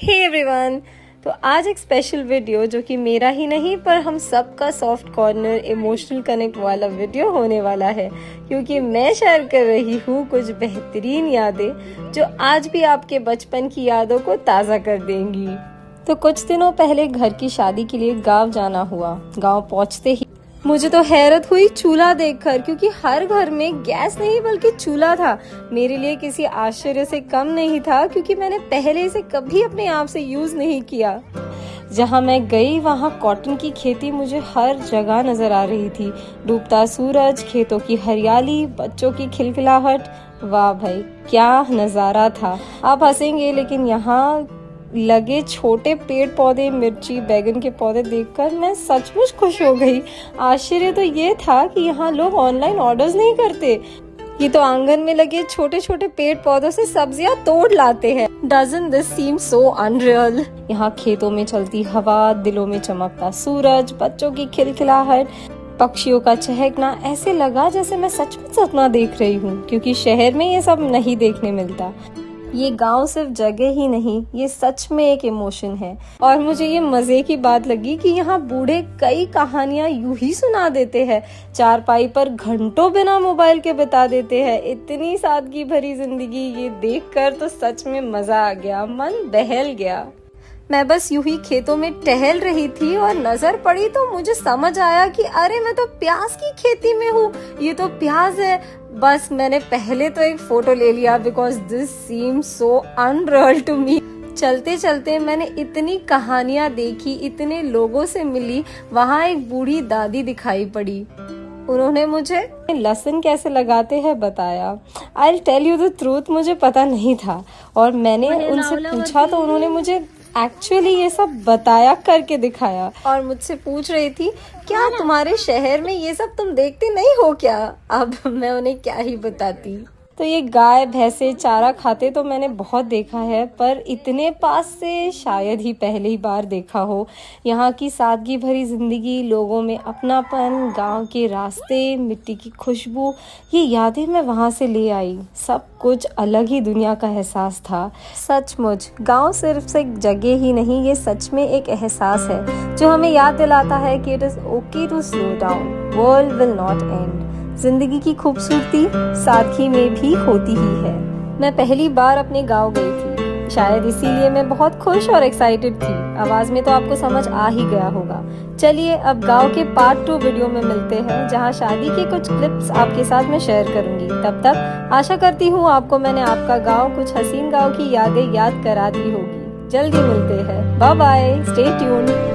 Hey everyone, तो आज एक स्पेशल वीडियो जो कि मेरा ही नहीं पर हम सबका सॉफ्ट कॉर्नर इमोशनल कनेक्ट वाला वीडियो होने वाला है, क्योंकि मैं शेयर कर रही हूँ कुछ बेहतरीन यादें जो आज भी आपके बचपन की यादों को ताज़ा कर देंगी। तो कुछ दिनों पहले घर की शादी के लिए गांव जाना हुआ। गांव पहुंचते ही मुझे तो हैरत हुई चूल्हा देखकर, क्योंकि हर घर में गैस नहीं बल्कि चूल्हा था। मेरे लिए किसी आश्चर्य से कम नहीं था, क्योंकि मैंने पहले इसे कभी अपने आप से यूज नहीं किया। जहाँ मैं गई वहाँ कॉटन की खेती मुझे हर जगह नजर आ रही थी। डूबता सूरज, खेतों की हरियाली, बच्चों की खिलखिलाहट। वाह भाई, क्या नजारा था। आप हंसेंगे, लेकिन यहाँ लगे छोटे पेड़ पौधे, मिर्ची, बैगन के पौधे देखकर मैं सचमुच खुश हो गई। आश्चर्य तो ये था कि यहाँ लोग ऑनलाइन ऑर्डर्स नहीं करते, ये तो आंगन में लगे छोटे छोटे पेड़ पौधों से सब्जियां तोड़ लाते हैं। Doesn't this seem so unreal? यहाँ खेतों में चलती हवा, दिलों में चमकता सूरज, बच्चों की खिलखिलाहट, पक्षियों का चहकना, ऐसे लगा जैसे मैं सचमुच सपना देख रही हूँ, क्योंकि शहर में ये सब नहीं देखने मिलता। ये गांव सिर्फ जगह ही नहीं, ये सच में एक इमोशन है। और मुझे ये मजे की बात लगी कि यहाँ बूढ़े कई कहानियां यूं ही सुना देते हैं, चारपाई पर घंटों बिना मोबाइल के बिता देते हैं। इतनी सादगी भरी जिंदगी, ये देखकर तो सच में मजा आ गया, मन बहल गया। मैं बस यूं ही खेतों में टहल रही थी और नजर पड़ी तो मुझे समझ आया कि अरे मैं तो प्याज की खेती में हूँ, ये तो प्याज है। बस मैंने पहले तो एक फोटो ले लिया, because this seem so unreal to me. चलते चलते मैंने इतनी कहानियां देखी, इतने लोगों से मिली। वहाँ एक बूढ़ी दादी दिखाई पड़ी, उन्होंने मुझे लहसुन कैसे लगाते हैं बताया। I tell you the truth, मुझे पता नहीं था और मैंने उनसे पूछा तो उन्होंने मुझे एक्चुअली ये सब बताया, करके दिखाया। और मुझसे पूछ रही थी, क्या तुम्हारे शहर में ये सब तुम देखते नहीं हो क्या? अब मैं उन्हें क्या ही बताती। तो ये गाय भैंसे चारा खाते तो मैंने बहुत देखा है, पर इतने पास से शायद ही पहली बार देखा हो। यहाँ की सादगी भरी जिंदगी, लोगों में अपनापन, गांव के रास्ते, मिट्टी की खुशबू, ये यादें मैं वहाँ से ले आई। सब कुछ अलग ही दुनिया का एहसास था। सचमुच गांव सिर्फ एक जगह ही नहीं, ये सच में एक एहसास है जो हमें याद दिलाता है कि it is okay to slow down, world will not end. जिंदगी की खूबसूरती सादगी में भी होती ही है। मैं पहली बार अपने गांव गई थी, शायद इसीलिए मैं बहुत खुश और एक्साइटेड थी। आवाज में तो आपको समझ आ ही गया होगा। चलिए अब गांव के पार्ट 2 वीडियो में मिलते हैं, जहां शादी के कुछ क्लिप्स आपके साथ मैं शेयर करूंगी। तब तक आशा करती हूँ आपको मैंने आपका गाँव, कुछ हसीन गाँव की यादें याद करा दी होगी। जल्दी मिलते हैं, बाय बाय, स्टे ट्यून्ड।